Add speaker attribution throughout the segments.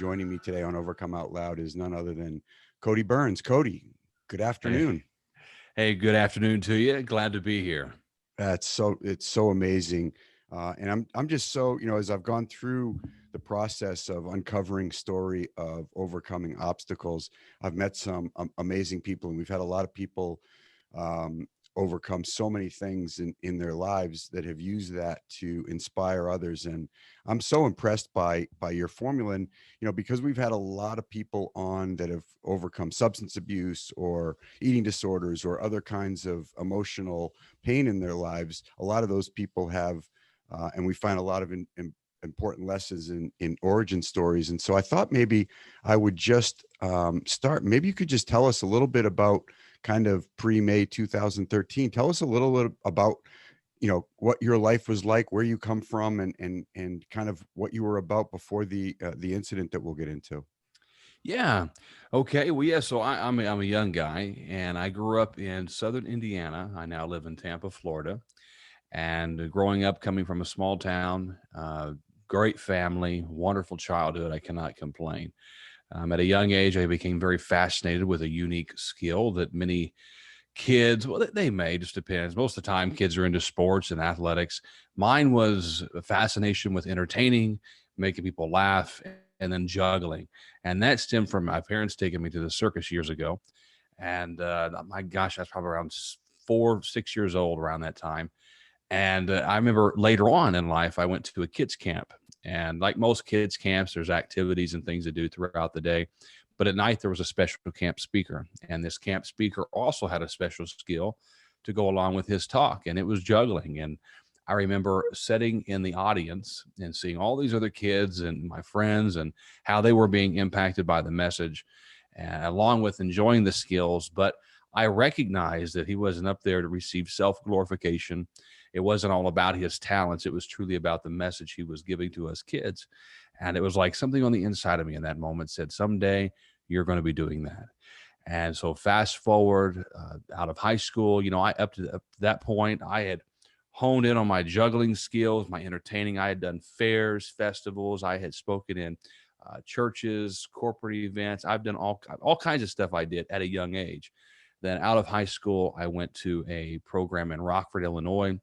Speaker 1: joining me today on Overcome Out Loud is none other than Cody Byrns. Cody, good
Speaker 2: Hey,
Speaker 1: afternoon.
Speaker 2: hey, good afternoon to you. Glad to be here.
Speaker 1: It's so amazing. And I'm just so, as I've gone through the process of uncovering story of overcoming obstacles, I've met some amazing people, and we've had a lot of people um, overcome so many things in their lives that have used that to inspire others. And I'm so impressed by your formula. And, because we've had a lot of people on that have overcome substance abuse or eating disorders or other kinds of emotional pain in their lives, a lot of those people have, and we find a lot of important lessons in origin stories. And so I thought maybe I would just start. Maybe you could just tell us a little bit about kind of pre-May 2013. Tell us a little bit about, what your life was like, where you come from, and kind of what you were about before the incident that we'll get into.
Speaker 2: Yeah. Okay. Well, yeah. So I'm a young guy, and I grew up in Southern Indiana. I now live in Tampa, Florida. And growing up, coming from a small town, great family, wonderful childhood. I cannot complain. At a young age, I became very fascinated with a unique skill that many kids, well, they may, just depends. Most of the time, kids are into sports and athletics. Mine was a fascination with entertaining, making people laugh, and then juggling. And that stemmed from my parents taking me to the circus years ago. And my gosh, that's probably around 4, 6 years old around that time. And I remember later on in life, I went to a kids camp. And like most kids camps, there's activities and things to do throughout the day. But at night, there was a special camp speaker. And this camp speaker also had a special skill to go along with his talk, and it was juggling. And I remember sitting in the audience and seeing all these other kids and my friends and how they were being impacted by the message, and along with enjoying the skills. But I recognized that he wasn't up there to receive self glorification. It wasn't all about his talents. It was truly about the message he was giving to us kids. And it was like something on the inside of me in that moment said, someday you're going to be doing that. And so fast forward out of high school, I up to that point, I had honed in on my juggling skills, my entertaining. I had done fairs, festivals. I had spoken in churches, corporate events. I've done all kinds of stuff I did at a young age. Then out of high school, I went to a program in Rockford, Illinois.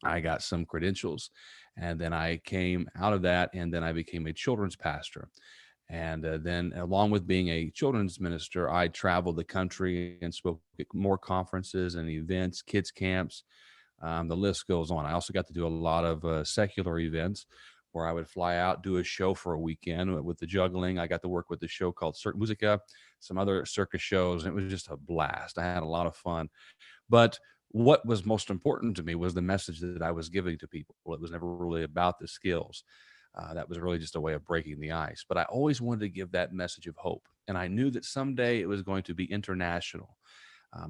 Speaker 2: I got some credentials, and then I came out of that, and then I became a children's pastor. And then, along with being a children's minister, I traveled the country and spoke at more conferences and events, kids camps. The list goes on. I also got to do a lot of secular events where I would fly out, do a show for a weekend with the juggling. I got to work with the show called Cirque Musica, some other circus shows, and it was just a blast. I had a lot of fun. But what was most important to me was the message that I was giving to people. It was never really about the skills. That was really just a way of breaking the ice. But I always wanted to give that message of hope. And I knew that someday it was going to be international.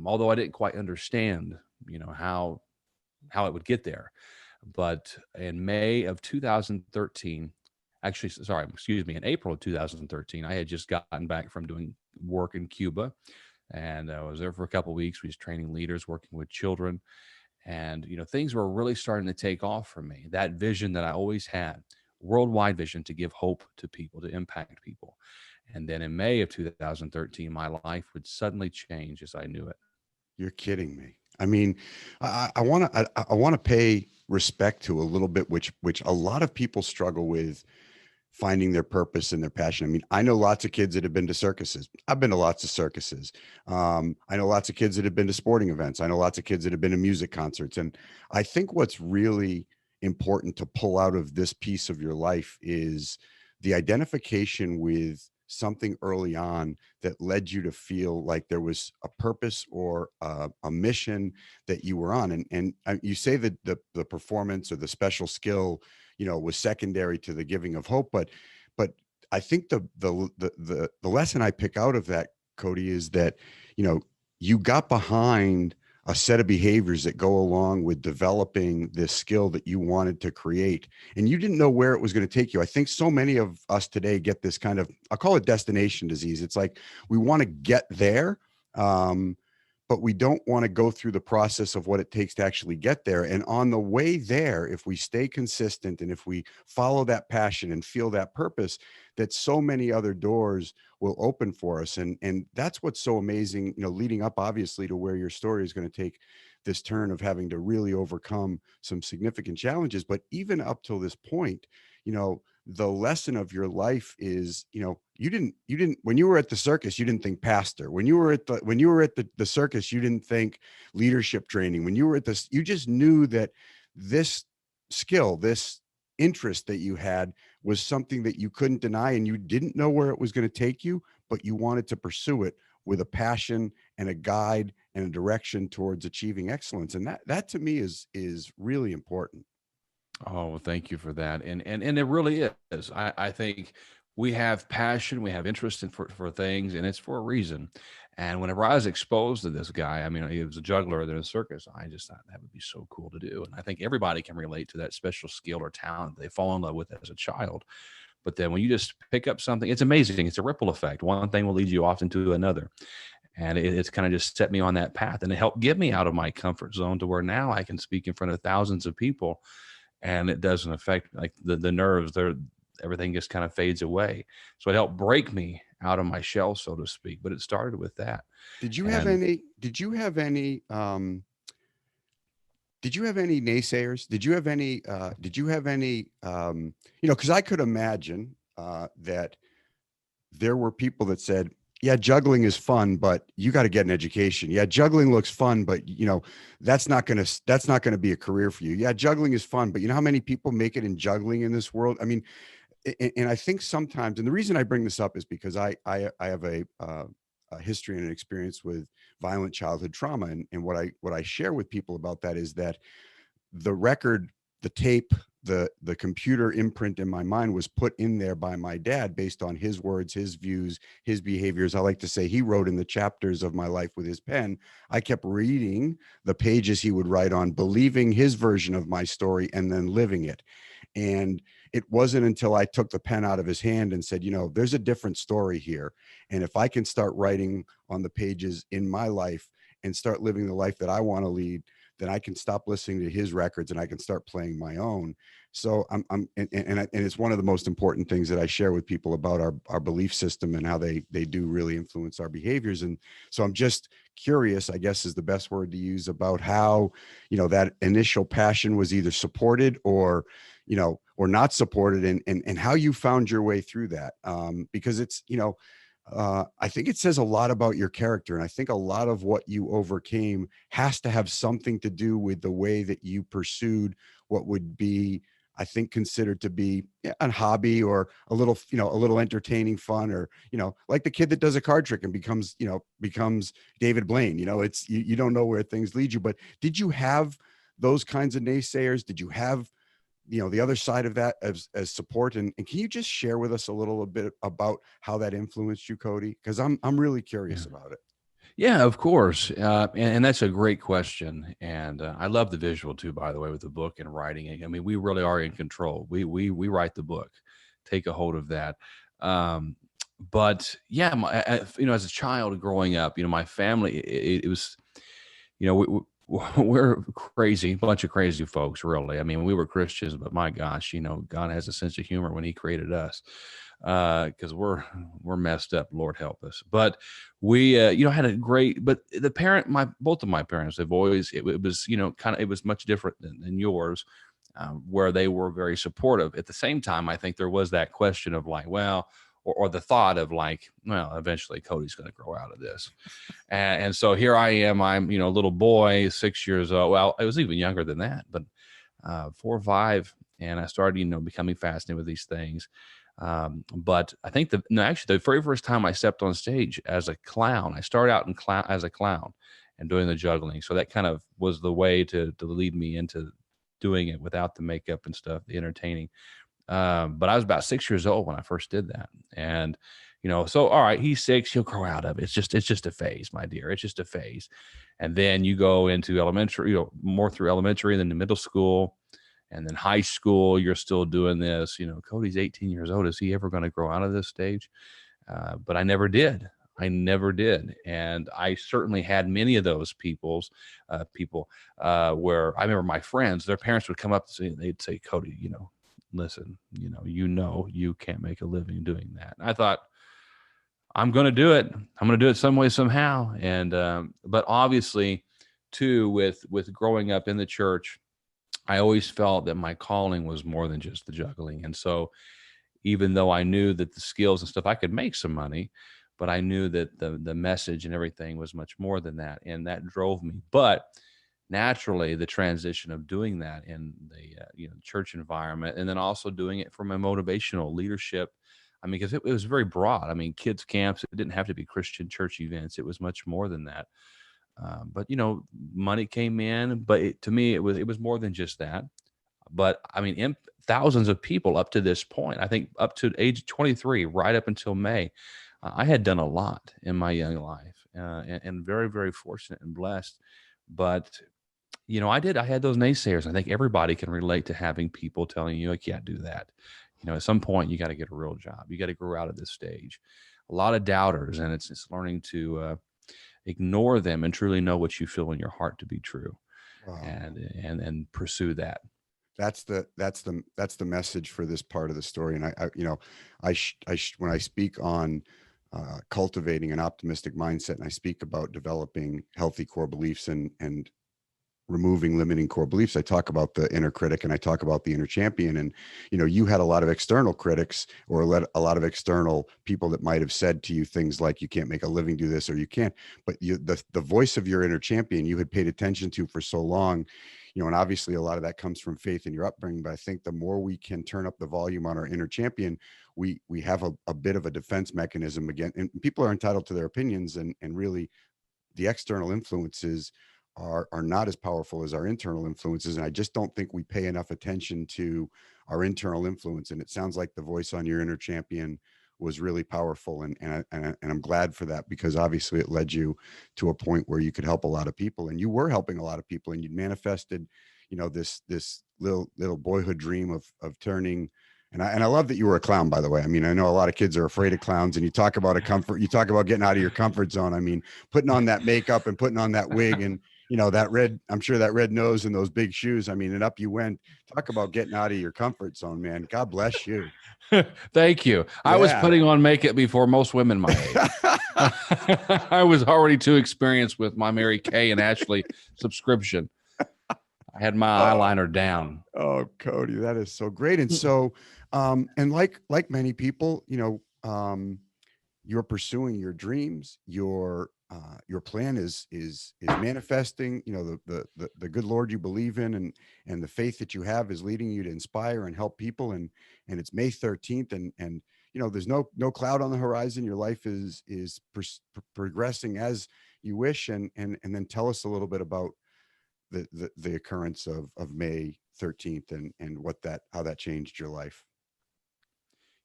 Speaker 2: Although I didn't quite understand, how it would get there. But in May of 2013, actually, sorry, excuse me, in April of 2013, I had just gotten back from doing work in Cuba. And I was there for a couple of weeks. We was training leaders, working with children. And, things were really starting to take off for me. That vision that I always had, worldwide vision to give hope to people, to impact people. And then in May of 2013, my life would suddenly change as I knew it.
Speaker 1: You're kidding me. I mean, I want to pay respect to a little bit, which a lot of people struggle with finding their purpose and their passion. I mean, I know lots of kids that have been to circuses. I've been to lots of circuses. I know lots of kids that have been to sporting events. I know lots of kids that have been to music concerts. And I think what's really important to pull out of this piece of your life is the identification with something early on that led you to feel like there was a purpose or a mission that you were on. And you say that the performance or the special skill, was secondary to the giving of hope. But I think the lesson I pick out of that, Cody, is that, you got behind a set of behaviors that go along with developing this skill that you wanted to create, and you didn't know where it was going to take you. I think so many of us today get this kind of, I'll call it destination disease. It's like we want to get there, but we don't want to go through the process of what it takes to actually get there. And on the way there, if we stay consistent and if we follow that passion and feel that purpose, that so many other doors will open for us. And that's what's so amazing, leading up obviously to where your story is going to take this turn of having to really overcome some significant challenges. But even up till this point, the lesson of your life is, you didn't when you were at the circus, you didn't think pastor. When you were at the circus, you didn't think leadership training. When you were at this, you just knew that this skill, this interest that you had was something that you couldn't deny, and you didn't know where it was going to take you, but you wanted to pursue it with a passion and a guide and a direction towards achieving excellence. And that to me is really important.
Speaker 2: Oh, well, thank you for that. And it really is. I think we have passion, we have interest in for things, and it's for a reason. And whenever I was exposed to this guy, I mean, he was a juggler in a circus. I just thought that would be so cool to do. And I think everybody can relate to that special skill or talent they fall in love with as a child. But then when you just pick up something, it's amazing. It's a ripple effect. One thing will lead you off into another. And it's kind of just set me on that path, and it helped get me out of my comfort zone to where now I can speak in front of thousands of people, and it doesn't affect like the nerves. They're everything just kind of fades away. So it helped break me out of my shell, so to speak. But it started with that.
Speaker 1: Did you have
Speaker 2: And
Speaker 1: any did you have any did you have any naysayers? Did you have any because I could imagine that there were people that said, yeah, juggling is fun, but you got to get an education. Yeah, juggling looks fun, but that's not going to be a career for you. Yeah, juggling is fun, but you know how many people make it in juggling in this world? I mean, and I think sometimes, and the reason I bring this up is because I have a history and an experience with violent childhood trauma, and what I share with people about that is that the record, the tape, the computer imprint in my mind was put in there by my dad based on his words, his views, his behaviors. I like to say he wrote in the chapters of my life with his pen. I kept reading the pages he would write on, believing his version of my story and then living it. And it wasn't until I took the pen out of his hand and said, there's a different story here. And if I can start writing on the pages in my life and start living the life that I want to lead, then I can stop listening to his records and I can start playing my own. So and it's one of the most important things that I share with people about our belief system and how they do really influence our behaviors. And so I'm just curious, I guess is the best word to use, about how, that initial passion was either supported or not supported, and how you found your way through that. Because it's, I think it says a lot about your character. And I think a lot of what you overcame has to have something to do with the way that you pursued what would be, I think, considered to be a hobby or a little entertaining fun, or, like the kid that does a card trick and becomes David Blaine. It's, you don't know where things lead you. But did you have those kinds of naysayers? Did you have the other side of that as support? And can you just share with us a little bit about how that influenced you, Cody? Because I'm really
Speaker 2: yeah.
Speaker 1: curious about it.
Speaker 2: Yeah, of course. And that's a great question. And I love the visual too, by the way, with the book and writing it. I mean, we really are in control. We write the book, take a hold of that. Um, but yeah, as a child growing up, my family, it was, we're crazy, bunch of crazy folks, really. I mean, we were Christians, but my gosh, God has a sense of humor when he created us, because we're messed up. Lord help us. But we, had a great, but both of my parents have always, it was, it was much different than yours, where they were very supportive. At the same time, I think there was that question of like, well, or the thought of like, well, eventually Cody's going to grow out of this. And so here I am, I'm, a little boy, 6 years old. Well, I was even younger than that, but 4 or 5. And I started, becoming fascinated with these things. But I think actually the very first time I stepped on stage as a clown, I started out as a clown and doing the juggling. So that kind of was the way to lead me into doing it without the makeup and stuff, the entertaining. But I was about 6 years old when I first did that. And, so, all right, he's 6, he'll grow out of it. It's just a phase, my dear. It's just a phase. And then you go into elementary, more through elementary, and then the middle school, and then high school, you're still doing this. Cody's 18 years old. Is he ever going to grow out of this stage? But I never did. I never did. And I certainly had many of those people where I remember my friends, their parents would come up to me, they'd say, Cody, listen, you can't make a living doing that. And I thought, I'm going to do it. I'm going to do it some way, somehow. And, but obviously too, with growing up in the church, I always felt that my calling was more than just the juggling. And so even though I knew that the skills and stuff, I could make some money, but I knew that the message and everything was much more than that. And that drove me. But naturally, the transition of doing that in the church environment, and then also doing it from a motivational leadership. I mean, because it was very broad. I mean, kids camps, it didn't have to be Christian church events. It was much more than that. But money came in, but to me, it was more than just that. But I mean, thousands of people up to this point, I think up to age 23, right up until May, I had done a lot in my young life, and very, very fortunate and blessed. But I had those naysayers. I think everybody can relate to having people telling you, I can't do that. At some point, you got to get a real job. You got to grow out of this stage. A lot of doubters, and it's learning to ignore them and truly know what you feel in your heart to be true,
Speaker 1: Wow.
Speaker 2: and pursue that.
Speaker 1: That's the message for this part of the story. And when I speak on cultivating an optimistic mindset, and I speak about developing healthy core beliefs and removing limiting core beliefs, I talk about the inner critic and I talk about the inner champion. And you had a lot of external critics, or a lot of external people that might have said to you things like, you can't make a living do this, or you can't. But the voice of your inner champion, you had paid attention to for so long. And obviously a lot of that comes from faith in your upbringing. But I think the more we can turn up the volume on our inner champion, we have a bit of a defense mechanism again. And people are entitled to their opinions, and really the external influences are not as powerful as our internal influences. And I just don't think we pay enough attention to our internal influence. And it sounds like the voice on your inner champion was really powerful. And I'm glad for that, because obviously it led you to a point where you could help a lot of people, and you were helping a lot of people, and you'd manifested, this little boyhood dream of turning. And I love that you were a clown, by the way. I mean, I know a lot of kids are afraid of clowns, and you talk about you talk about getting out of your comfort zone. I mean, putting on that makeup and putting on that wig, and I'm sure that red nose and those big shoes. I mean, and up you went. Talk about getting out of your comfort zone, man. God bless you.
Speaker 2: Thank you. I was
Speaker 1: Yeah.
Speaker 2: putting on makeup before most women my age. I was already too experienced with my Mary Kay and Ashley subscription. I had my eyeliner down.
Speaker 1: Oh, Cody, that is so great. And so, and like many people, you're pursuing your dreams. Your plan is manifesting. The good Lord you believe in, and the faith that you have is leading you to inspire and help people. And it's May 13th, and there's no cloud on the horizon. Your life is progressing as you wish. And then tell us a little bit about the occurrence of May 13th, and how that changed your life.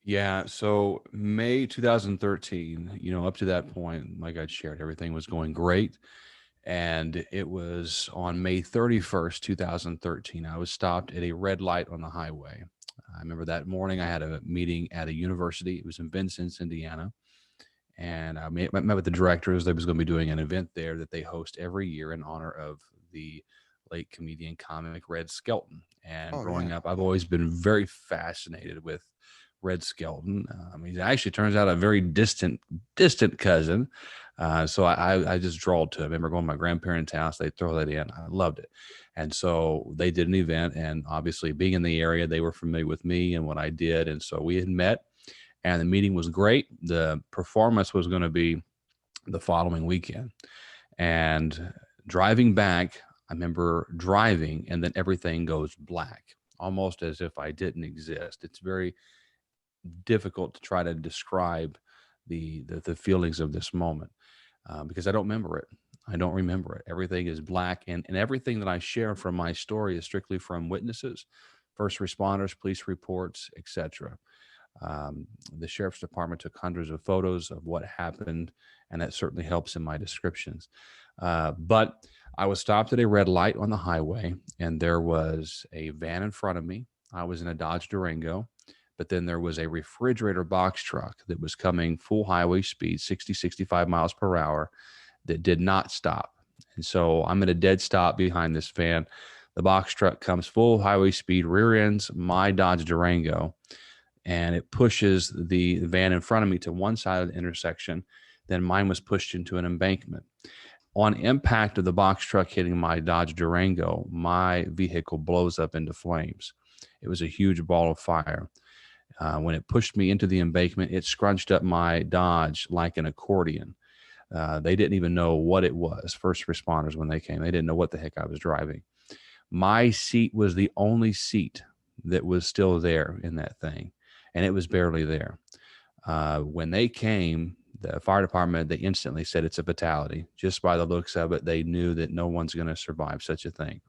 Speaker 2: Yeah. So May 2013, up to that point, like I shared, everything was going great. And it was on May 31st, 2013, I was stopped at a red light on the highway. I remember that morning I had a meeting at a university. It was in Vincennes, Indiana. And I met with the directors. They was going to be doing an event there that they host every year in honor of the late comedian comic Red Skelton. And
Speaker 1: Oh
Speaker 2: growing
Speaker 1: yeah.
Speaker 2: up, I've always been very fascinated with Red Skelton. He actually turns out a very distant cousin. So I just drawled to him. I remember going to my grandparents' house. They throw that in. I loved it. And so they did an event, and obviously being in the area, they were familiar with me and what I did. And so we had met, and the meeting was great. The performance was going to be the following weekend. And driving back, I remember driving, and then everything goes black, almost as if I didn't exist. It's very difficult to try to describe the feelings of this moment, because I don't remember it. I don't remember it. Everything is black, and everything that I share from my story is strictly from witnesses, first responders, police reports, etc. The sheriff's department took hundreds of photos of what happened, and that certainly helps in my descriptions. But I was stopped at a red light on the highway, and there was a van in front of me. I was in a Dodge Durango. but then there was a refrigerator box truck that was coming full highway speed, 60, 65 miles per hour, that did not stop. And so I'm at a dead stop behind this van. The box truck comes full highway speed, rear ends my Dodge Durango, and it pushes the van in front of me to one side of the intersection. Then mine was pushed into an embankment. On impact of the box truck hitting my Dodge Durango, my vehicle blows up into flames. It was a huge ball of fire. When it pushed me into the embankment, it scrunched up my Dodge like an accordion. They didn't even know what it was. First responders, when they came, they didn't know what the heck I was driving. My seat was the only seat that was still there in that thing, and it was barely there. When they came, the fire department, they instantly said it's a fatality. Just by the looks of it, they knew that no one's going to survive such a thing.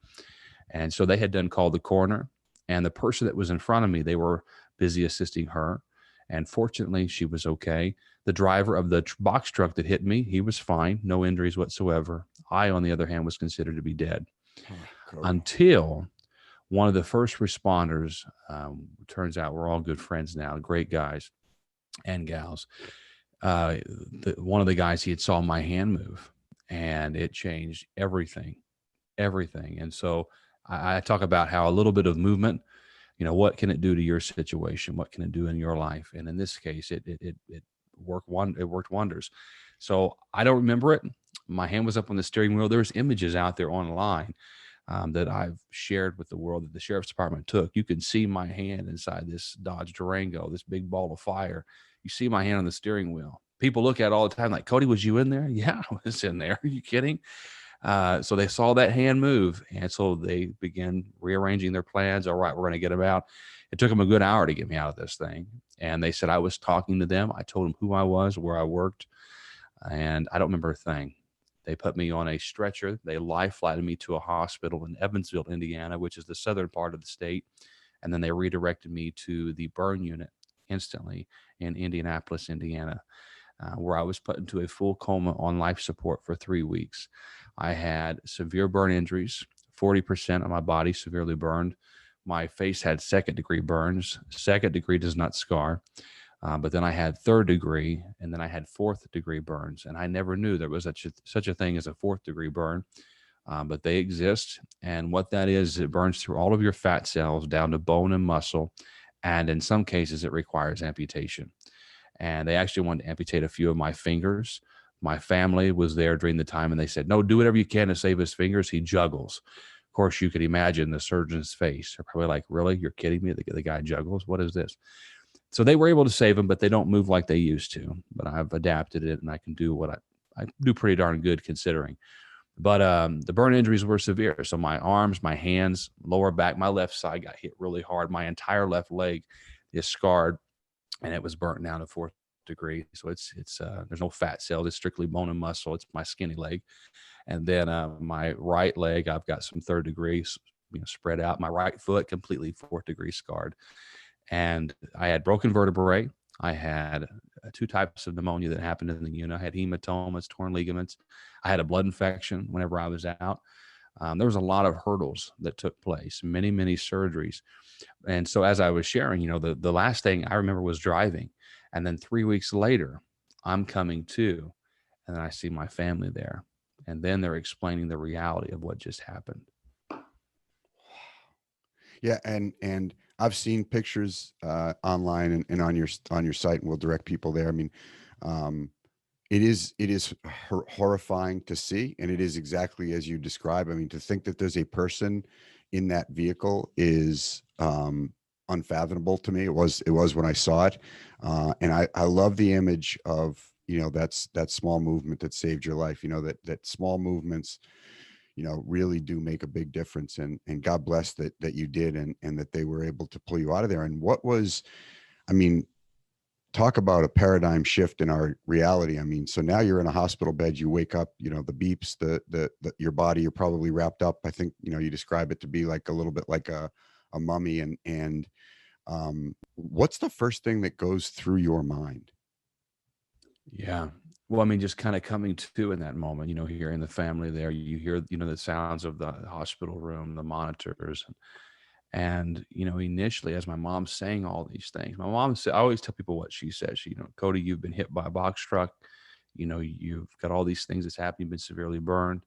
Speaker 2: And so they had done called the coroner, and the person that was in front of me, they were busy assisting her. And fortunately, she was okay. The driver of the box truck that hit me, he was fine, no injuries whatsoever. I, on the other hand, was considered to be dead
Speaker 1: Cody.
Speaker 2: until one of the first responders, turns out we're all good friends now, great guys and gals. One of the guys, he had saw my hand move, and it changed everything. And so I talk about how a little bit of movement, what can it do to your situation? What can it do in your life? And in this case, it worked wonders. So I don't remember it. My hand was up on the steering wheel. There's images out there online that I've shared with the world that the sheriff's department took. You can see my hand inside this Dodge Durango, this big ball of fire. You see my hand on the steering wheel. People look at it all the time like, Cody, was you in there? Yeah, I was in there. Are you kidding? So they saw that hand move, and so they began rearranging their plans. All right, we're going to get them out. It took them a good hour to get me out of this thing. And they said I was talking to them. I told them who I was, where I worked, and I don't remember a thing. They put me on a stretcher. They life flighted me to a hospital in Evansville, Indiana, which is the southern part of the state. And then they redirected me to the burn unit instantly in Indianapolis, Indiana, where I was put into a full coma on life support for 3 weeks. I had severe burn injuries, 40% of my body severely burned. My face had second degree burns. Second degree does not scar. But then I had third degree, and then I had fourth degree burns. And I never knew there was such a thing as a fourth degree burn, but they exist. And what that is, it burns through all of your fat cells down to bone and muscle. And in some cases, it requires amputation. And they actually wanted to amputate a few of my fingers. My family was there during the time, and they said, no, do whatever you can to save his fingers. He juggles. Of course, you could imagine the surgeon's face. They're probably like, really? You're kidding me? The guy juggles? What is this? So they were able to save him, but they don't move like they used to. But I've adapted it, and I can do what I do pretty darn good considering. But the burn injuries were severe. So my arms, my hands, lower back, my left side got hit really hard. My entire left leg is scarred, and it was burnt down to fourth degree. So it's there's no fat cells. It's strictly bone and muscle. It's my skinny leg. And then my right leg, I've got some third degree, spread out. My right foot completely fourth degree scarred. And I had broken vertebrae. I had two types of pneumonia that happened in the unit. I had hematomas, torn ligaments. I had a blood infection whenever I was out. There was a lot of hurdles that took place, many, many surgeries. And so as I was sharing, the last thing I remember was driving. And then 3 weeks later, I'm coming to, and then I see my family there. And then they're explaining the reality of what just happened.
Speaker 1: Yeah, and I've seen pictures online and on your site, and we'll direct people there. I mean, um, it is horrifying to see, and it is exactly as you describe. I mean, to think that there's a person in that vehicle is unfathomable to me. It was when I saw it, and I love the image of that small movement that saved your life. That small movements really do make a big difference, and God bless that you did, and that they were able to pull you out of there. And what was, I mean, talk about a paradigm shift in our reality. I mean, so now you're in a hospital bed, you wake up, the beeps, the your body, you're probably wrapped up. I think, you describe it to be like a little bit like a mummy. And what's the first thing that goes through your mind?
Speaker 2: Yeah. Well, I mean, just kind of coming to in that moment, hearing the family there, you hear, the sounds of the hospital room, the monitors. And, initially, as my mom's saying all these things, my mom said, I always tell people what she says. Cody, you've been hit by a box truck. You've got all these things that's happened. You've been severely burned.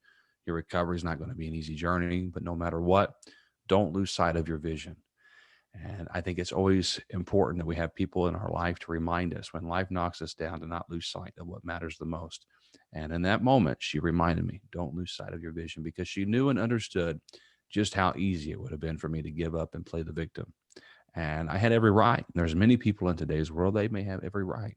Speaker 2: Your recovery is not going to be an easy journey, but no matter what, don't lose sight of your vision. And I think it's always important that we have people in our life to remind us when life knocks us down to not lose sight of what matters the most. And in that moment, she reminded me, don't lose sight of your vision, because she knew and understood just how easy it would have been for me to give up and play the victim. And I had every right. There's many people in today's world, they may have every right.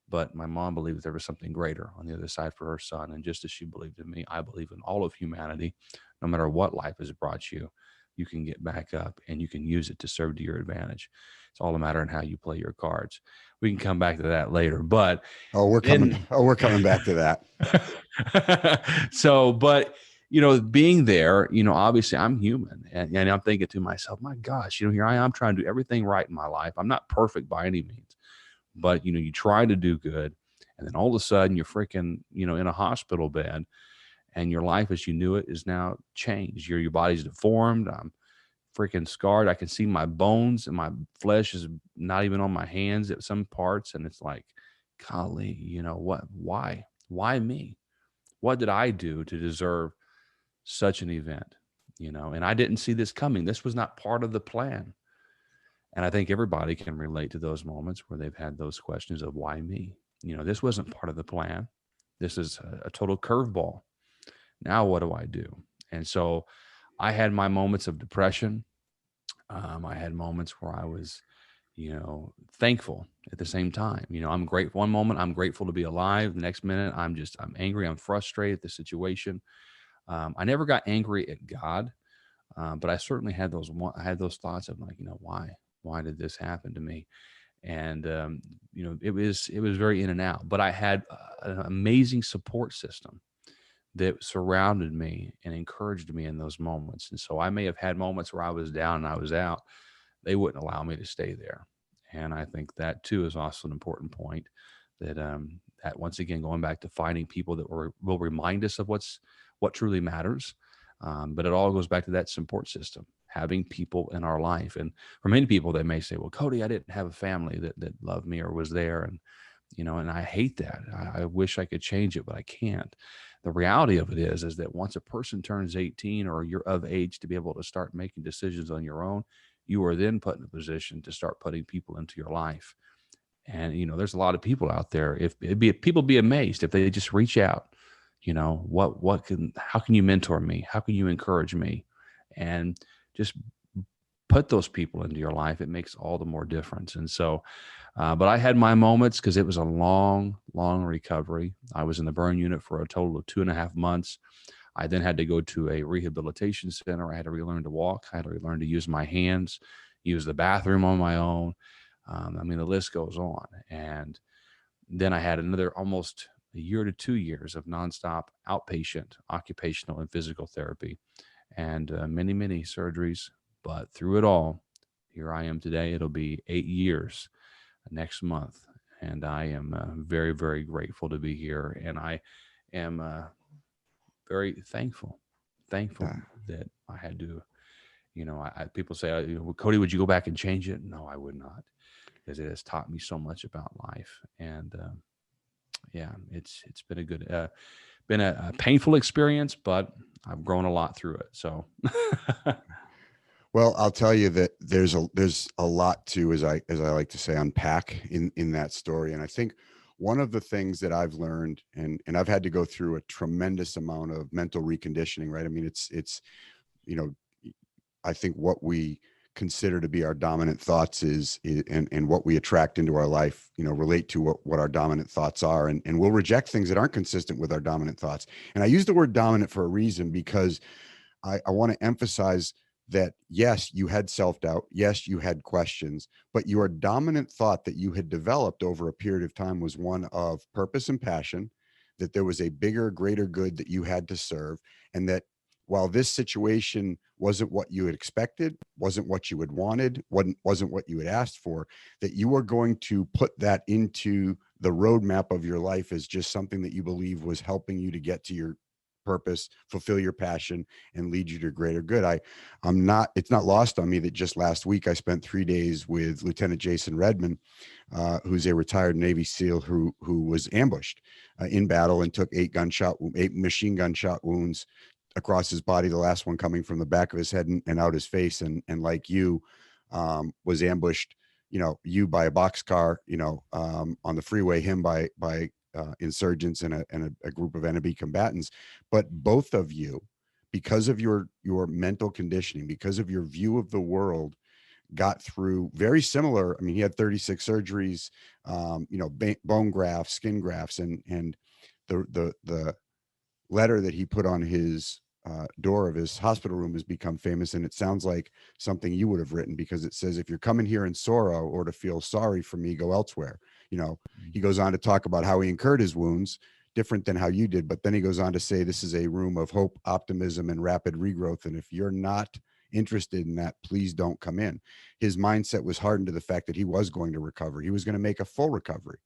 Speaker 2: But my mom believed there was something greater on the other side for her son. And just as she believed in me, I believe in all of humanity. No matter what life has brought you, you can get back up and you can use it to serve to your advantage. It's all a matter of how you play your cards. We can come back to that later. But in
Speaker 1: We're coming back to that.
Speaker 2: so, but being there, obviously I'm human, and I'm thinking to myself, my gosh, here I am trying to do everything right in my life. I'm not perfect by any means, but you try to do good, and then all of a sudden you're freaking, in a hospital bed, and your life as you knew it is now changed. Your body's deformed. I'm freaking scarred. I can see my bones and my flesh is not even on my hands at some parts, and it's like, golly, what? Why me? What did I do to deserve such an event? And I didn't see this coming. This was not part of the plan. And I think everybody can relate to those moments where they've had those questions of why me? This wasn't part of the plan. This is a total curveball. Now what do I do? And so I had my moments of depression. I had moments where I was, thankful at the same time. I'm grateful. One moment I'm grateful to be alive. The next minute I'm angry. I'm frustrated at the situation. I never got angry at God, but I certainly had those thoughts of like, why did this happen to me? And it was very in and out. But I had an amazing support system that surrounded me and encouraged me in those moments. And so I may have had moments where I was down and I was out. They wouldn't allow me to stay there. And I think that too is also an important point, that once again, going back to finding people that will remind us of what truly matters. But it all goes back to that support system, having people in our life. And for many people, they may say, well, Cody, I didn't have a family that loved me or was there. And, and I hate that. I wish I could change it, but I can't. The reality of it is that once a person turns 18 or you're of age to be able to start making decisions on your own, you are then put in a position to start putting people into your life. And, there's a lot of people out there. If people be amazed if they just reach out, how can you mentor me? How can you encourage me? And just put those people into your life. It makes all the more difference. And so, but I had my moments because it was a long, long recovery. I was in the burn unit for a total of 2.5 months. I then had to go to a rehabilitation center. I had to relearn to walk. I had to relearn to use my hands, use the bathroom on my own. The list goes on. And then I had another almost a year to 2 years of nonstop outpatient occupational and physical therapy, and many, many surgeries. But through it all, here I am today. It'll be 8 years next month. And I am very, very grateful to be here. And I am very thankful
Speaker 1: Yeah.
Speaker 2: that I had to, people say, well, Cody, would you go back and change it? No, I would not, because it has taught me so much about life. And yeah, it's been a painful experience, but I've grown a lot through it. So
Speaker 1: Well, I'll tell you that there's a lot to, as I like to say, unpack in that story. And I think one of the things that I've learned, and I've had to go through a tremendous amount of mental reconditioning, right? I mean, it's you know, I think what we consider to be our dominant thoughts and what we attract into our life, relate to what our dominant thoughts are. And we'll reject things that aren't consistent with our dominant thoughts. And I use the word dominant for a reason, because I want to emphasize that, yes, you had self-doubt. Yes, you had questions, but your dominant thought that you had developed over a period of time was one of purpose and passion, that there was a bigger, greater good that you had to serve. And that while this situation wasn't what you had expected, wasn't what you had wanted, wasn't what you had asked for, that you are going to put that into the roadmap of your life as just something that you believe was helping you to get to your purpose, fulfill your passion, and lead you to greater good. It's not lost on me that just last week I spent 3 days with Lieutenant Jason Redman, who's a retired Navy SEAL who was ambushed in battle and took 8 machine gun shot wounds across his body. The last one coming from the back of his head and out his face. And like you, was ambushed, you by a boxcar, on the freeway, him by insurgents and a group of enemy combatants. But both of you, because of your mental conditioning, because of your view of the world, got through very similar. I mean, he had 36 surgeries, bone grafts, skin grafts, and the letter that he put on his door of his hospital room has become famous. And it sounds like something you would have written, because it says, if you're coming here in sorrow or to feel sorry for me, go elsewhere. He goes on to talk about how he incurred his wounds different than how you did. But then he goes on to say, this is a room of hope, optimism, and rapid regrowth. And if you're not interested in that, please don't come in. His mindset was hardened to the fact that he was going to recover. He was going to make a full recovery,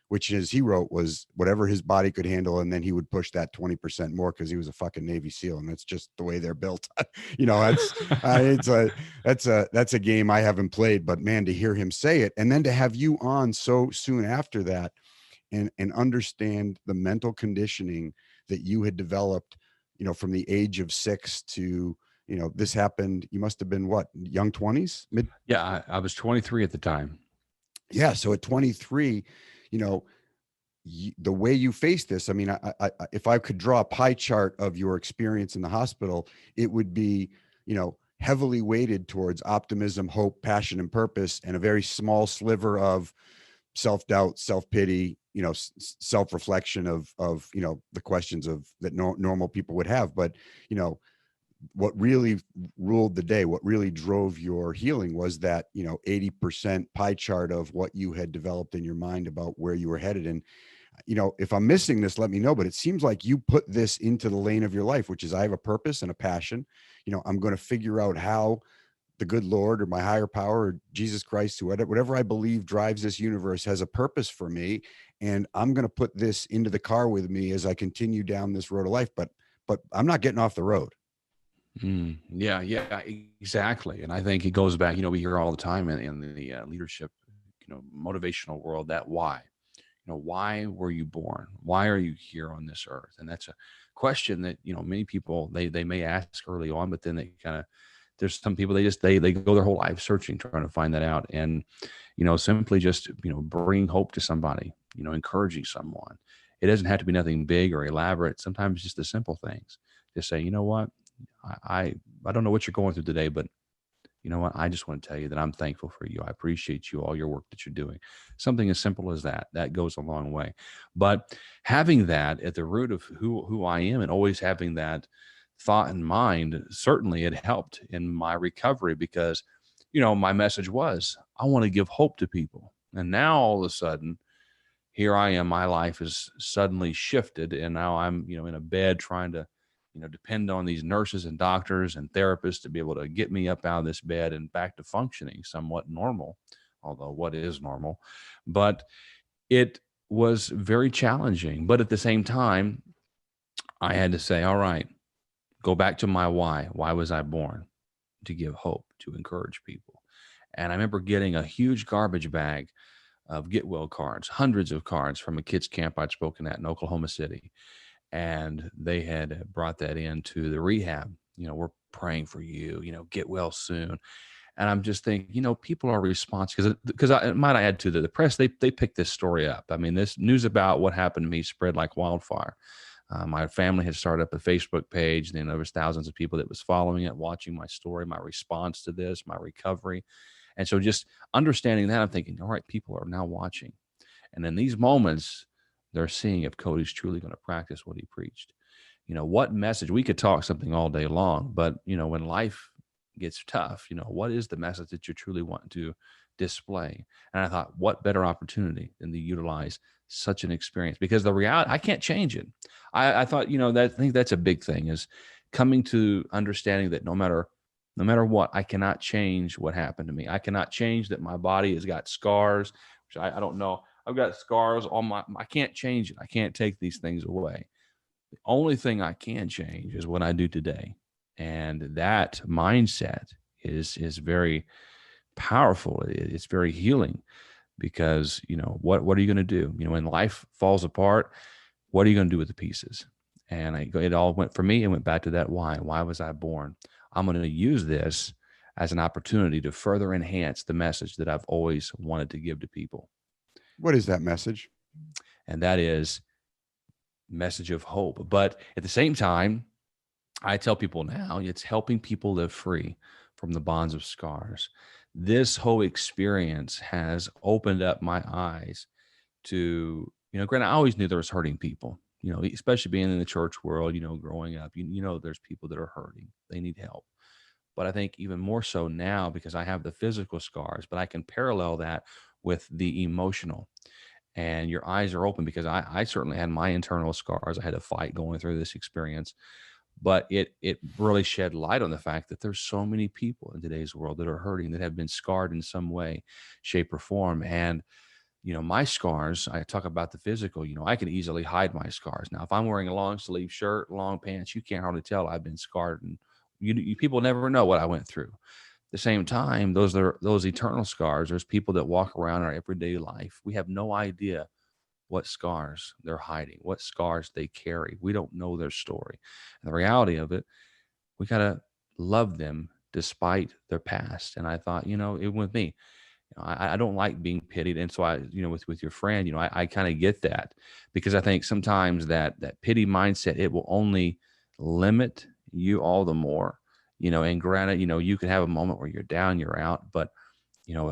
Speaker 1: which, as he wrote, was whatever his body could handle. And then he would push that 20% more, because he was a fucking Navy SEAL. And that's just the way they're built. That's a game I haven't played, but man, to hear him say it, and then to have you on so soon after that, and understand the mental conditioning that you had developed, from the age of 6 to, this happened, you must have been what, young 20s, mid.
Speaker 2: Yeah, I was 23 at the time.
Speaker 1: Yeah. So at 23, the way you face this, I mean, if I could draw a pie chart of your experience in the hospital, it would be, heavily weighted towards optimism, hope, passion, and purpose, and a very small sliver of self-doubt, self-pity, self-reflection of, the questions that normal people would have. But, what really ruled the day, what really drove your healing, was that, 80% pie chart of what you had developed in your mind about where you were headed. And, if I'm missing this, let me know. But it seems like you put this into the lane of your life, which is, I have a purpose and a passion. I'm going to figure out how the good Lord, or my higher power, or Jesus Christ, whatever I believe drives this universe, has a purpose for me. And I'm going to put this into the car with me as I continue down this road of life. But I'm not getting off the road.
Speaker 2: Yeah, exactly. And I think it goes back, we hear all the time in the leadership, motivational world, that why. Why were you born? Why are you here on this earth? And that's a question that, many people, they may ask early on, but then they kind of, there's some people, they go their whole life searching, trying to find that out. And, simply just, bringing hope to somebody, encouraging someone. It doesn't have to be nothing big or elaborate. Sometimes just the simple things. Just say, you know what, I don't know what you're going through today, but you know what? I just want to tell you that I'm thankful for you. I appreciate you, all your work that you're doing. Something as simple as that goes a long way. But having that at the root of who I am, and always having that thought in mind, certainly it helped in my recovery, because, my message was, I want to give hope to people. And now all of a sudden, here I am, my life is suddenly shifted. And now I'm, in a bed trying to, depend on these nurses and doctors and therapists to be able to get me up out of this bed and back to functioning somewhat normal, although what is normal? But it was very challenging. But at the same time, I had to say, all right, go back to my why. Why was I born? To give hope, to encourage people. And I remember getting a huge garbage bag of get well cards, hundreds of cards from a kids camp I'd spoken at in Oklahoma City. And they had brought that into the rehab. We're praying for you, get well soon. And I'm just thinking, people are responsive, because I might add to the press, they picked this story up. I mean, this news about what happened to me spread like wildfire. My family had started up a Facebook page, and there was thousands of people that was following it, watching my story, my response to this, my recovery. And so just understanding that, I'm thinking, all right, people are now watching. And in these moments, they're seeing if Cody's truly going to practice what he preached. What message, we could talk something all day long, but, when life gets tough, what is the message that you truly want to display? And I thought, what better opportunity than to utilize such an experience? Because the reality, I can't change it. I thought, I think that's a big thing, is coming to understanding that no matter what, I cannot change what happened to me. I cannot change that my body has got scars, which I don't know. I've got scars on I can't change it. I can't take these things away. The only thing I can change is what I do today. And that mindset is very powerful. It's very healing because, what are you going to do? When life falls apart, what are you going to do with the pieces? And it all went for me. It went back to that why. Why was I born? I'm going to use this as an opportunity to further enhance the message that I've always wanted to give to people.
Speaker 1: What is that message?
Speaker 2: And that is message of hope. But at the same time, I tell people now it's helping people live free from the bonds of scars. This whole experience has opened up my eyes to, granted, I always knew there was hurting people, especially being in the church world, growing up, there's people that are hurting. They need help. But I think even more so now because I have the physical scars, but I can parallel that with the emotional. And your eyes are open because I certainly had my internal scars. I had a fight going through this experience, but it really shed light on the fact that there's so many people in today's world that are hurting, that have been scarred in some way, shape, or form. And my scars, I talk about the physical, I can easily hide my scars. Now, if I'm wearing a long sleeve shirt, long pants, you can't hardly tell I've been scarred. And people never know what I went through. At the same time, those eternal scars. There's people that walk around our everyday life. We have no idea what scars they're hiding, what scars they carry. We don't know their story. And the reality of it, we got to love them despite their past. And I thought, it with me, I don't like being pitied. And so with your friend, I kind of get that because I think sometimes that pity mindset, it will only limit you all the more, and granted, you can have a moment where you're down, you're out, but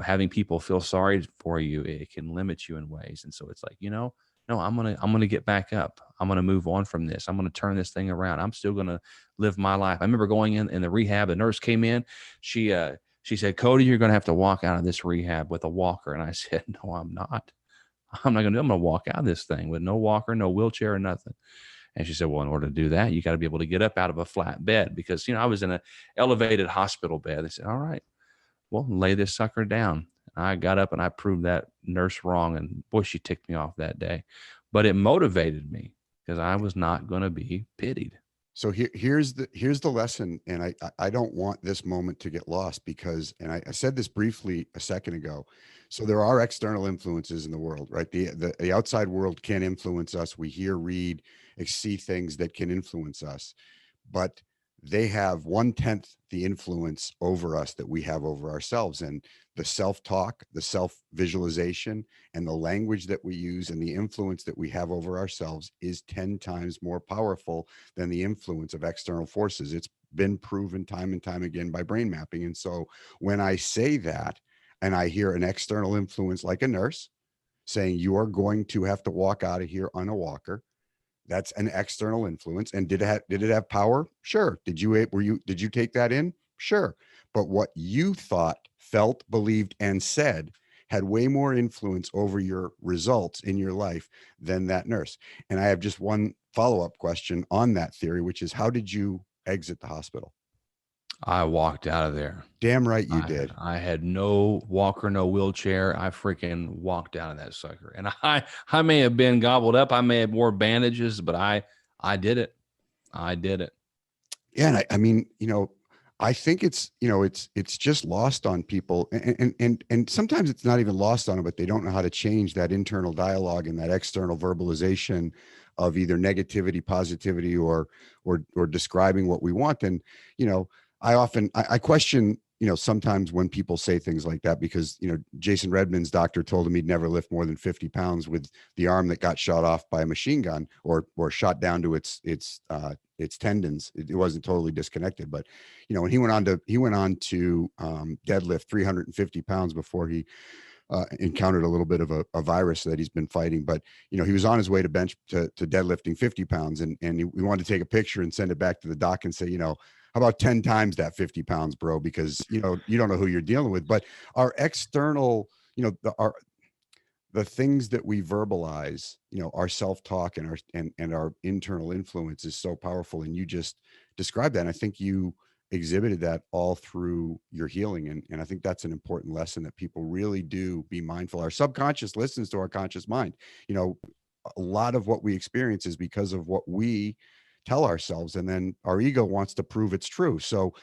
Speaker 2: having people feel sorry for you, it can limit you in ways. And so it's like, no, I'm gonna get back up. I'm gonna move on from this. I'm gonna turn this thing around. I'm still gonna live my life. I remember going in the rehab. The nurse came in. She said, Cody, you're gonna have to walk out of this rehab with a walker. And I said, no, I'm not. I'm not gonna do. I'm gonna walk out of this thing with no walker, no wheelchair, or nothing. And she said, well, in order to do that, you got to be able to get up out of a flat bed because I was in an elevated hospital bed. They said, all right, well, lay this sucker down. I got up and I proved that nurse wrong. And boy, she ticked me off that day. But it motivated me because I was not going to be pitied.
Speaker 1: So here's the lesson, and I don't want this moment to get lost because, and I said this briefly a second ago. So there are external influences in the world, right? The outside world can influence us. We hear, read, see things that can influence us, but they have 1/10 the influence over us that we have over ourselves. And the self-talk, the self-visualization, and the language that we use and the influence that we have over ourselves is 10 times more powerful than the influence of external forces. It's been proven time and time again by brain mapping. And so when I say that and I hear an external influence like a nurse saying, you are going to have to walk out of here on a walker, that's an external influence. And did it have power? Sure. Did you take that in? Sure. But what you thought, felt, believed, and said had way more influence over your results in your life than that nurse. And I have just one follow-up question on that theory, which is, how did you exit the hospital?
Speaker 2: I walked out of there.
Speaker 1: Damn right you
Speaker 2: I,
Speaker 1: did.
Speaker 2: I had no walker, no wheelchair. I freaking walked out of that sucker. And I may have been gobbled up. I may have wore bandages, but I did it. I did it.
Speaker 1: Yeah, and I mean, I think it's just lost on people, and sometimes it's not even lost on them, but they don't know how to change that internal dialogue and that external verbalization of either negativity, positivity, or describing what we want. And I question, sometimes when people say things like that, because Jason Redman's doctor told him he'd never lift more than 50 pounds with the arm that got shot off by a machine gun or shot down to its tendons. It wasn't totally disconnected, but when he went on to deadlift 350 pounds before he encountered a little bit of a virus that he's been fighting. But he was on his way to deadlifting 50 pounds, and we wanted to take a picture and send it back to the doc and say, how about 10 times that 50 pounds, bro? Because you don't know who you're dealing with. But our external, the things that we verbalize, our self-talk and our internal influence is so powerful. And you just described that. And I think you exhibited that all through your healing. And I think that's an important lesson, that people really do be mindful. Our subconscious listens to our conscious mind. A lot of what we experience is because of what we tell ourselves, and then our ego wants to prove it's true. So,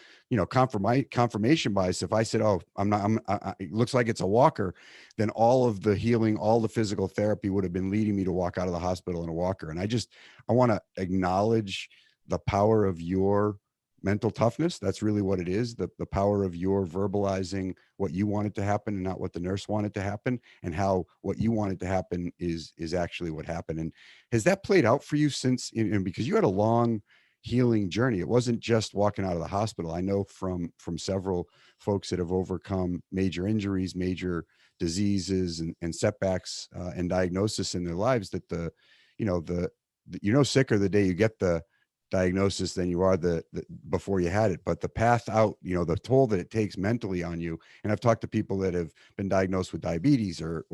Speaker 1: confirmation bias. If I said, "Oh, I'm not," it looks like it's a walker, then all of the healing, all the physical therapy would have been leading me to walk out of the hospital in a walker. And I want to acknowledge the power of your mental toughness. That's really what it is. The power of your verbalizing what you wanted to happen and not what the nurse wanted to happen, and how what you wanted to happen is actually what happened. And has that played out for you since, and because you had a long healing journey? It wasn't just walking out of the hospital. I know from several folks that have overcome major injuries, major diseases, and setbacks, and diagnosis in their lives, that you're no sicker the day you get the diagnosis than you are the before you had it. But the path out, the toll that it takes mentally on you. And I've talked to people that have been diagnosed with diabetes or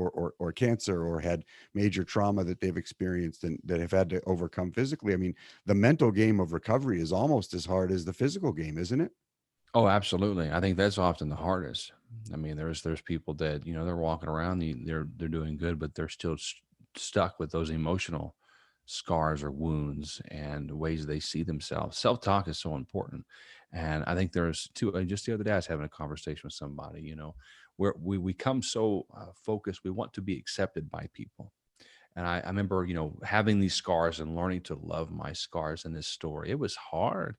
Speaker 1: cancer, or had major trauma that they've experienced and that have had to overcome physically. I mean, the mental game of recovery is almost as hard as the physical game, isn't it?
Speaker 2: Oh, absolutely. I think that's often the hardest. I mean, there's people that they're walking around, they're doing good, but they're still stuck with those emotional scars or wounds and ways they see themselves. Self talk is so important, and I think there's two. Just the other day, I was having a conversation with somebody. Where we come so focused, we want to be accepted by people. And I remember, having these scars and learning to love my scars in this story. It was hard,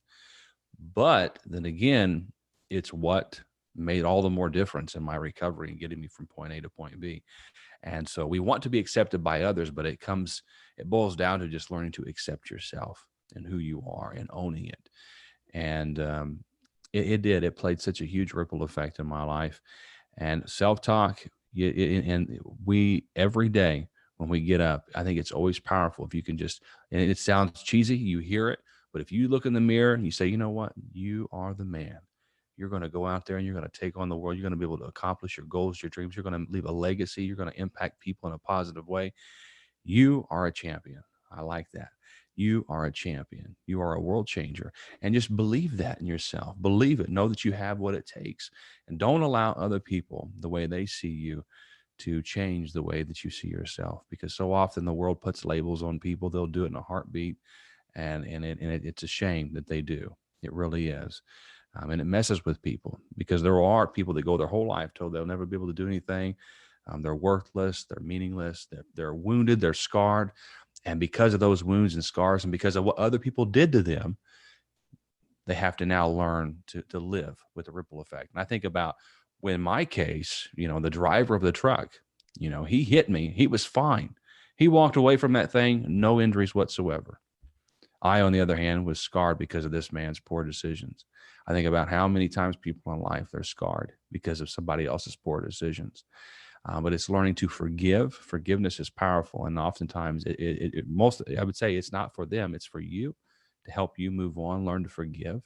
Speaker 2: but then again, it's what made all the more difference in my recovery and getting me from point A to point B. And so we want to be accepted by others, but it boils down to just learning to accept yourself and who you are and owning it. And it played such a huge ripple effect in my life. And self talk, and we every day when we get up, I think it's always powerful if you can just, and it sounds cheesy, you hear it, but if you look in the mirror and you say, you know what, you are the man. You're going to go out there and you're going to take on the world. You're going to be able to accomplish your goals, your dreams. You're going to leave a legacy. You're going to impact people in a positive way. You are a champion. I like that. You are a champion. You are a world changer. And just believe that in yourself. Believe it. Know that you have what it takes. And don't allow other people, the way they see you, to change the way that you see yourself. Because so often the world puts labels on people. They'll do it in a heartbeat. It's a shame that they do. It really is. And it messes with people, because there are people that go their whole life told they'll never be able to do anything. They're worthless. They're meaningless. They're wounded. They're scarred. And because of those wounds and scars, and because of what other people did to them, they have to now learn to live with the ripple effect. And I think about, when in my case, the driver of the truck, he hit me. He was fine. He walked away from that thing, no injuries whatsoever. I, on the other hand, was scarred because of this man's poor decisions. I think about how many times people in life, they're scarred because of somebody else's poor decisions. But it's learning to forgive. Forgiveness is powerful, and oftentimes, I would say, it's not for them; it's for you, to help you move on. Learn to forgive,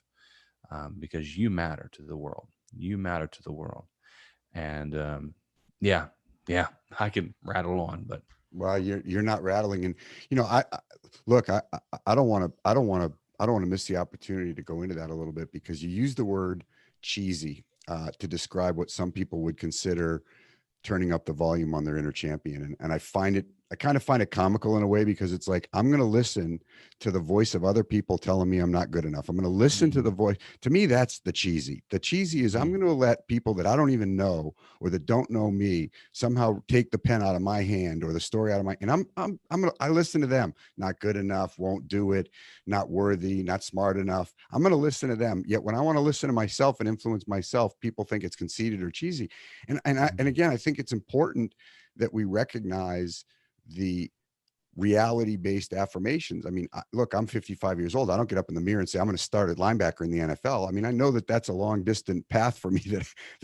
Speaker 2: because you matter to the world. You matter to the world, and yeah, yeah, I can rattle on, but
Speaker 1: Well, you're not rattling. And I look, I don't want to, miss the opportunity to go into that a little bit, because you use the word cheesy to describe what some people would consider turning up the volume on their inner champion. And I kind of find it comical in a way, because it's like, I'm going to listen to the voice of other people telling me I'm not good enough. I'm going to listen to the voice. To me, that's the cheesy. The cheesy is, I'm going to let people that I don't even know, or that don't know me, somehow take the pen out of my hand, or the story out of and I listen to them. Not good enough, won't do it, not worthy, not smart enough. I'm going to listen to them. Yet when I want to listen to myself and influence myself, people think it's conceited or cheesy. And again, I think it's important that we recognize the reality-based affirmations. I mean, look, I'm 55 years old. I don't get up in the mirror and say, I'm going to start at linebacker in the NFL. I mean, I know that that's a long distant path for me.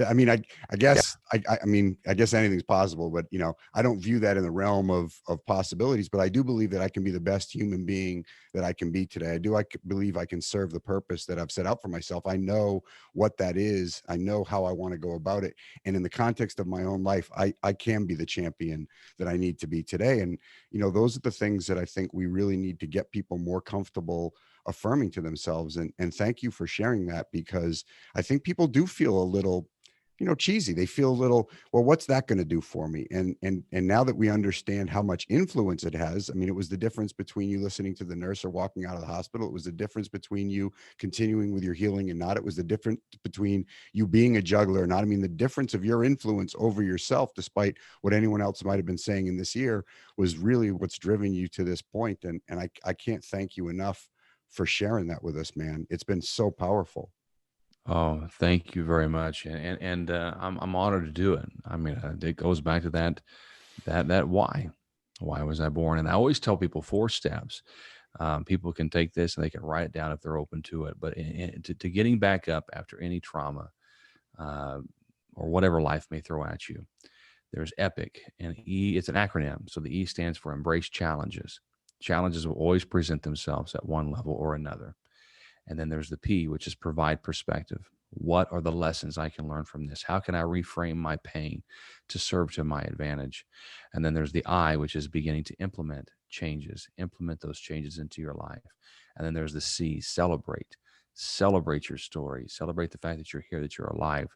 Speaker 1: I mean, I guess, I mean, I guess anything's possible, but I don't view that in the realm of possibilities, but I do believe that I can be the best human being that I can be today. I believe I can serve the purpose that I've set out for myself. I know what that is. I know how I want to go about it. And in the context of my own life, I can be the champion that I need to be today. And those are the things that I think we really need to get people more comfortable affirming to themselves. And thank you for sharing that, because I think people do feel a little cheesy. They feel a little, well, what's that going to do for me? And now that we understand how much influence it has, I mean, it was the difference between you listening to the nurse or walking out of the hospital. It was the difference between you continuing with your healing and not. It was the difference between you being a juggler or not. I mean, the difference of your influence over yourself, despite what anyone else might have been saying in this year, was really what's driven you to this point. And I can't thank you enough for sharing that with us, man. It's been so powerful.
Speaker 2: Oh, thank you very much, and I'm honored to do it. I mean, it goes back to that why. Why was I born? And I always tell people 4 steps. People can take this and they can write it down if they're open to it. But to getting back up after any trauma, uh, or whatever life may throw at you, there's EPIC, and E. It's an acronym, so the E stands for Embrace Challenges. Challenges will always present themselves at one level or another. And then there's the P, which is provide perspective. What are the lessons I can learn from this? How can I reframe my pain to serve to my advantage? And then there's the I, which is beginning to implement changes, implement those changes into your life. And then there's the C, celebrate. Celebrate your story. Celebrate the fact that you're here, that you're alive.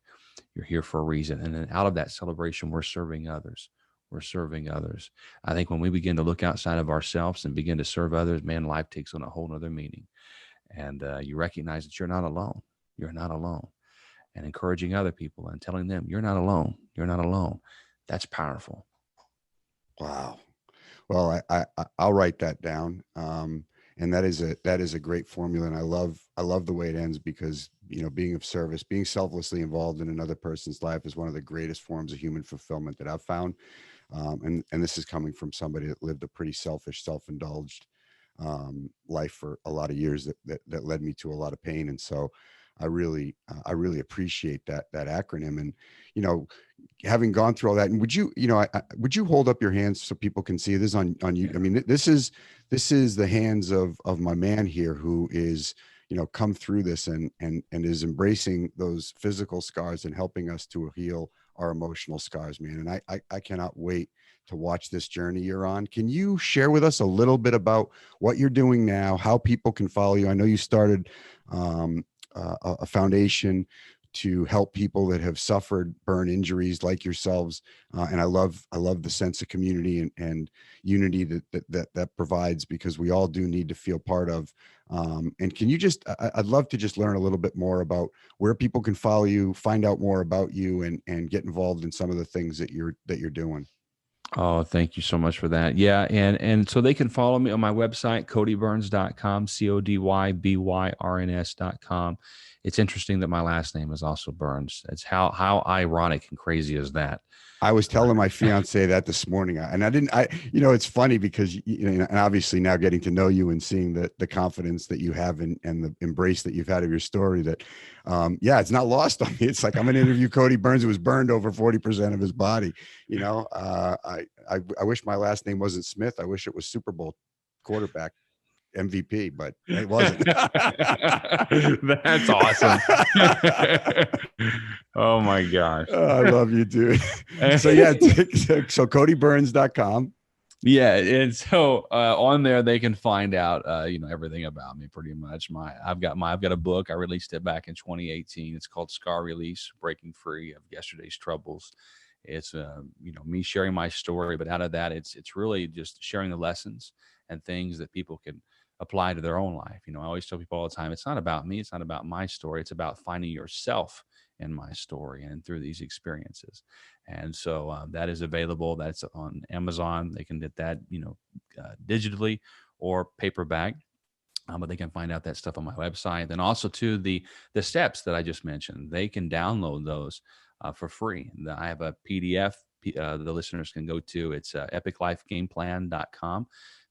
Speaker 2: You're here for a reason. And then out of that celebration, we're serving others. We're serving others. I think when we begin to look outside of ourselves and begin to serve others, man, life takes on a whole nother meaning. And you recognize that you're not alone. You're not alone. And encouraging other people and telling them you're not alone. You're not alone. That's powerful.
Speaker 1: Wow. Well, I'll write that down. And that is a great formula. And I love the way it ends because, being of service, being selflessly involved in another person's life is one of the greatest forms of human fulfillment that I've found. And this is coming from somebody that lived a pretty selfish, self-indulged life for a lot of years that led me to a lot of pain. And so I really appreciate that acronym. And, you know, having gone through all that, and would you hold up your hands so people can see this on you? I mean, this is the hands of my man here who is, come through this and is embracing those physical scars and helping us to heal our emotional scars, man. And I cannot wait to watch this journey you're on. Can you share with us a little bit about what you're doing now, how people can follow you? I know you started um, a foundation to help people that have suffered burn injuries like yourselves, and I love the sense of community and unity that provides, because we all do need to feel part of. And can you I'd love to just learn a little bit more about where people can follow you, find out more about you, and get involved in some of the things that you're doing.
Speaker 2: Oh, thank you so much for that. Yeah, and so they can follow me on my website, codyburns.com, CODYBYRNS.com. It's interesting that my last name is also Burns. It's how ironic and crazy is that?
Speaker 1: I was telling my fiance that this morning, and it's funny because, and obviously now getting to know you and seeing the confidence that you have and the embrace that you've had of your story, that, yeah, it's not lost on me. It's like, I'm going to interview Cody Byrns, who was burned over 40% of his body. I wish my last name wasn't Smith. I wish it was Super Bowl quarterback MVP, but it wasn't.
Speaker 2: That's awesome. Oh my gosh.
Speaker 1: I love you, dude. So yeah, so CodyBurns.com.
Speaker 2: Yeah, and so on there they can find out everything about me pretty much. I've got a book. I released it back in 2018. It's called Scar Release: Breaking Free of Yesterday's Troubles. It's me sharing my story, but out of that it's really just sharing the lessons and things that people can apply to their own life. I always tell people all the time, it's not about me, it's not about my story, it's about finding yourself in my story and through these experiences. And so that is available. That's on Amazon. They can get that, digitally or paperback. But they can find out that stuff on my website. Then also to the steps that I just mentioned, they can download those for free. I have a PDF the listeners can go to. It's epiclifegameplan.com.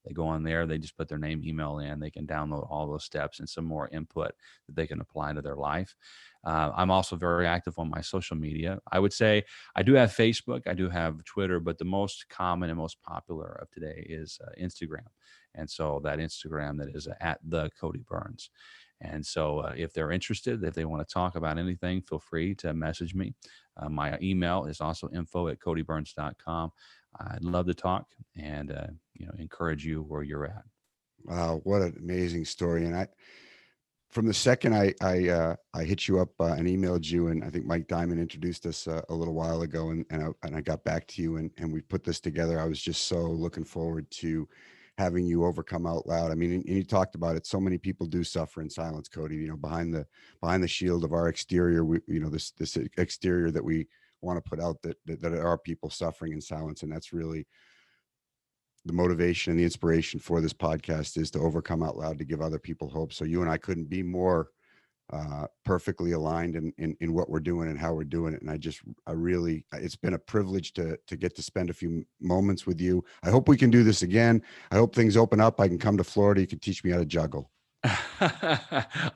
Speaker 2: They go on there, they just put their name, email in, they can download all those steps and some more input that they can apply to their life. I'm also very active on my social media. I would say I do have Facebook, I do have Twitter, but the most common and most popular of today is Instagram. And so that Instagram, that is at the Cody Byrns. And so if they're interested, if they want to talk about anything, feel free to message me. My email is also info@codyburns.com. I'd love to talk and encourage you where you're at.
Speaker 1: Wow, what an amazing story. And from the second I hit you up and emailed you, and I think Mike Diamond introduced us a little while ago, and I got back to you, and we put this together. I was just so looking forward to having you overcome out loud. I mean, and you talked about it. So many people do suffer in silence, Cody. You know, behind the shield of our exterior, this exterior that we want to put out, that are people suffering in silence, and that's really the motivation and the inspiration for this podcast, is to overcome out loud, to give other people hope. So you and I couldn't be more perfectly aligned in what we're doing and how we're doing it. And I really, it's been a privilege to get to spend a few moments with you. I hope we can do this again. I hope things open up. I can come to Florida. You can teach me how to juggle.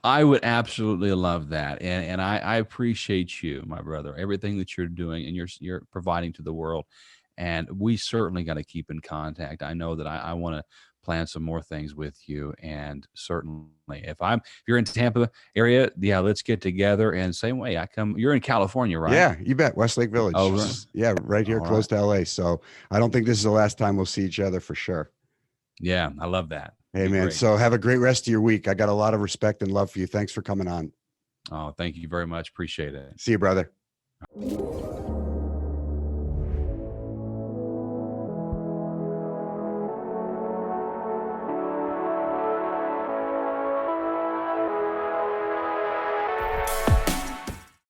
Speaker 2: I would absolutely love that, and I appreciate you, my brother, everything that you're doing and you're providing to the world, and we certainly got to keep in contact. I know that I want to plan some more things with you, and certainly if you're in Tampa area, yeah, let's get together. And same way, I come. You're in California, right?
Speaker 1: Yeah, you bet. Westlake Village.
Speaker 2: Over.
Speaker 1: Yeah, right here,
Speaker 2: All right.
Speaker 1: close to LA. So I don't think this is the last time we'll see each other, for sure.
Speaker 2: Yeah, I love that.
Speaker 1: Hey,
Speaker 2: Be
Speaker 1: man.
Speaker 2: great.
Speaker 1: So have a great rest of your week. I got a lot of respect and love for you. Thanks for coming on.
Speaker 2: Oh, thank you very much. Appreciate it.
Speaker 1: See you, brother.